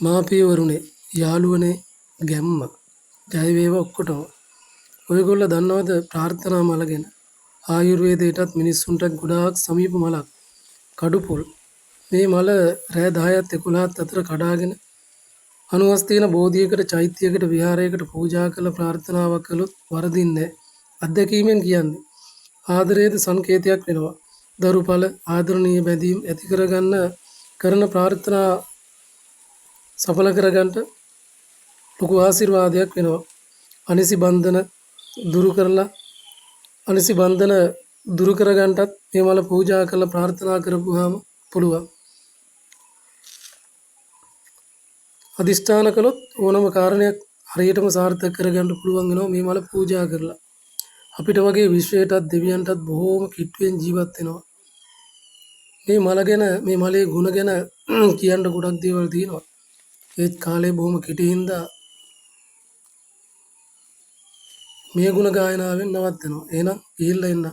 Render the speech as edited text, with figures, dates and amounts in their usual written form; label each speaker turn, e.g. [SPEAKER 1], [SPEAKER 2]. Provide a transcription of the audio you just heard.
[SPEAKER 1] මාපියවරුනේ යාළුවනේ ගැම්ම ජය වේවා ඔක්කොටම. ඔයගොල්ලෝ දන්නවද ප්‍රාර්ථනා මල ගැන? ආයුර්වේදයටත් මිනිස්සුන්ටත් ගොඩාක් සමීප මලක්. කඩුපොල්. මේ මල රෑ 10ත් 11ත් අතර කඩාගෙන 90 තියෙන බෝධියකට චෛත්‍යයකට විහාරයකට පූජා කළ ප්‍රාර්ථනාවක් කළොත් වරදින්නේ නැහැ. අත්දැකීමෙන් කියන්නේ. ආදරයේද සංකේතයක් වෙනවා. දරුඵල ආදරණීය බැඳීම් ඇති කරගන්න කරන ප්‍රාර්ථනා සඵල කරගන්න ලොකු ආශිර්වාදයක් වෙනවා. අනිසි බන්ධන දුරු කරගන්නටත් මේ මල පූජා කරලා ප්‍රාර්ථනා කරපුවාම පුළුවන්. අදිෂ්ඨාන කළොත් ඕනම කාරණයක් හරියටම සාර්ථක කරගන්න පුළුවන් වෙනවා මේ මල පූජා කරලා. අපිට වගේ විශ්වයටත් දෙවියන්ටත් බොහෝම කිට්ටුවෙන් ජීවත් වෙනවා. මේ මල ගැන මේ මලේ ගුණ ගැන කියන්න ගොඩක් දේවල් තියෙනවා. ඒත් කාලේ බොහොම කෙටි හින්දා මේ ගුණ ගායනාවෙන් නවත්තනවා. එහෙනම් ගිහිල්ලා එන්න.